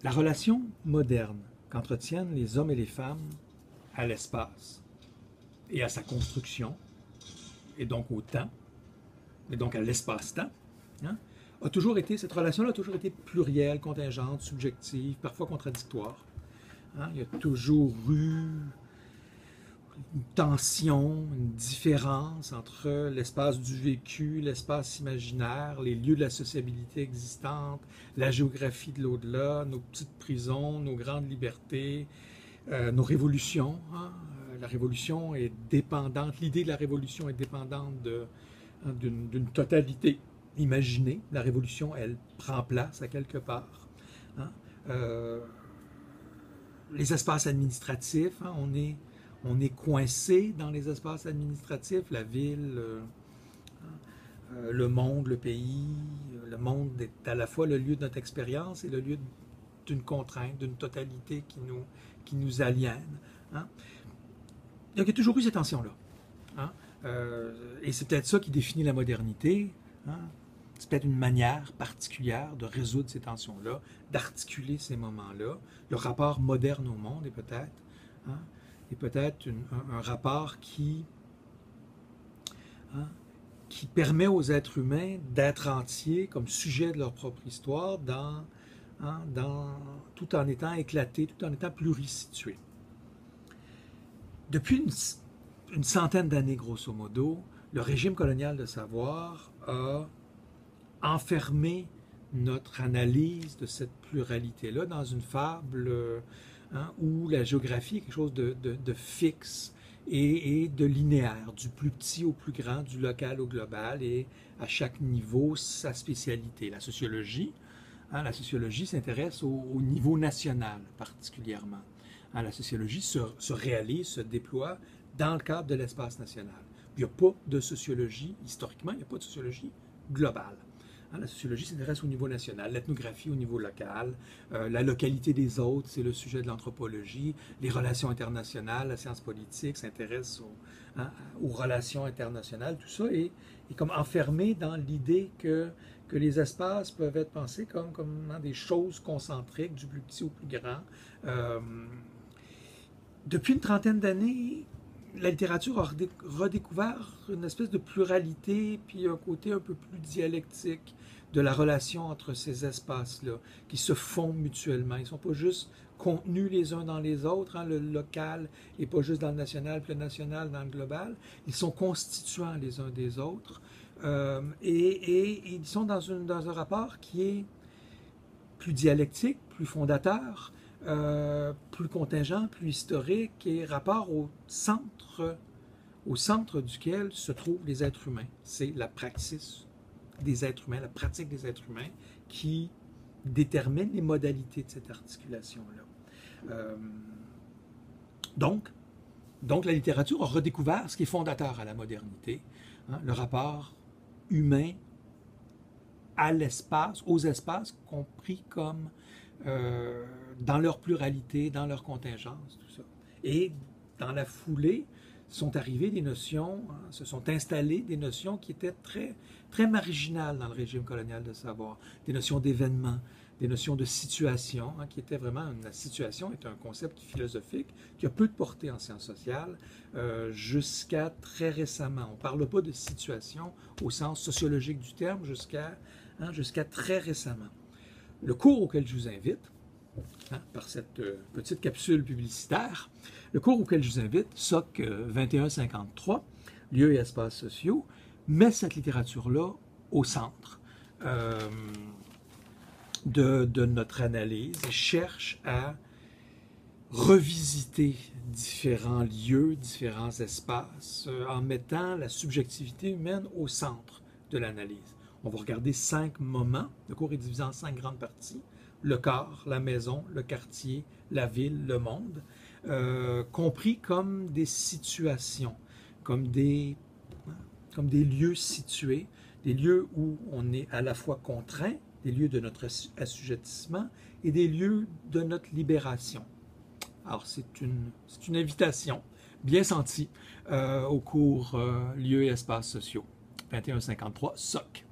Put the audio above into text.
La relation moderne qu'entretiennent les hommes et les femmes à l'espace et à sa construction, et donc au temps, et donc à l'espace-temps, hein, cette relation-là a toujours été plurielle, contingente, subjective, parfois contradictoire. Hein. Il y a toujours eu une tension, une différence entre l'espace du vécu, l'espace imaginaire, les lieux de la sociabilité existante, la géographie de l'au-delà, nos petites prisons, nos grandes libertés, nos révolutions. Hein. La révolution est dépendante, l'idée de la révolution est dépendante d'une totalité imaginée. La révolution, elle prend place à quelque part. Hein. Les espaces administratifs, hein, on est coincé dans les espaces administratifs, la ville, le monde, le pays. Le monde est à la fois le lieu de notre expérience et le lieu d'une contrainte, d'une totalité qui nous aliène. Hein. Donc, il y a toujours eu cette tension-là. Hein. Et c'est peut-être ça qui définit la modernité. Hein. C'est peut-être une manière particulière de résoudre ces tensions-là, d'articuler ces moments-là. Le rapport moderne au monde est peut-être... Hein, et peut-être un rapport qui permet aux êtres humains d'être entiers comme sujet de leur propre histoire tout en étant éclatés, tout en étant plurissitués. Depuis une centaine d'années, grosso modo, le régime colonial de savoir a enfermé notre analyse de cette pluralité-là dans une fable où la géographie est quelque chose de fixe et de linéaire, du plus petit au plus grand, du local au global, et à chaque niveau, sa spécialité. La sociologie s'intéresse au niveau national particulièrement. Hein, la sociologie se réalise, se déploie dans le cadre de l'espace national. Il n'y a pas de sociologie, historiquement, il n'y a pas de sociologie globale. La sociologie s'intéresse au niveau national, l'ethnographie au niveau local, la localité des autres, c'est le sujet de l'anthropologie, les relations internationales, la science politique s'intéresse aux relations internationales, tout ça est comme enfermé dans l'idée que les espaces peuvent être pensés comme des choses concentriques, du plus petit au plus grand. Depuis une trentaine d'années, la littérature a redécouvert une espèce de pluralité, puis un côté un peu plus dialectique de la relation entre ces espaces-là, qui se font mutuellement. Ils ne sont pas juste contenus les uns dans les autres, hein, le local n'est pas juste dans le national, puis le national dans le global. Ils sont constituants les uns des autres, et ils sont dans un rapport qui est plus dialectique, plus fondateur, plus contingent, plus historique, et rapport au centre duquel se trouvent les êtres humains. C'est la praxis des êtres humains, la pratique des êtres humains qui détermine les modalités de cette articulation-là. Donc, la littérature a redécouvert ce qui est fondateur à la modernité, hein, le rapport humain à l'espace, aux espaces compris comme dans leur pluralité, dans leur contingence, tout ça. Et dans la foulée, sont arrivées des notions, se sont installées des notions qui étaient très, très marginales dans le régime colonial de savoir. Des notions d'événement, des notions de situation, qui étaient vraiment... La situation est un concept philosophique qui a peu de portée en sciences sociales jusqu'à très récemment. On ne parle pas de situation au sens sociologique du terme jusqu'à très récemment. Le cours auquel je vous invite, par cette petite capsule publicitaire, le cours auquel je vous invite, SOC 2153, lieux et espaces sociaux, met cette littérature-là au centre de notre analyse et cherche à revisiter différents lieux, différents espaces, en mettant la subjectivité humaine au centre de l'analyse. On va regarder 5 moments. Le cours est divisé en 5 grandes parties. Le corps, la maison, le quartier, la ville, le monde, compris comme des situations, comme des lieux situés, des lieux où on est à la fois contraint, des lieux de notre assujettissement et des lieux de notre libération. Alors, c'est une invitation bien sentie au cours Lieux et espaces sociaux, 2153 SOC.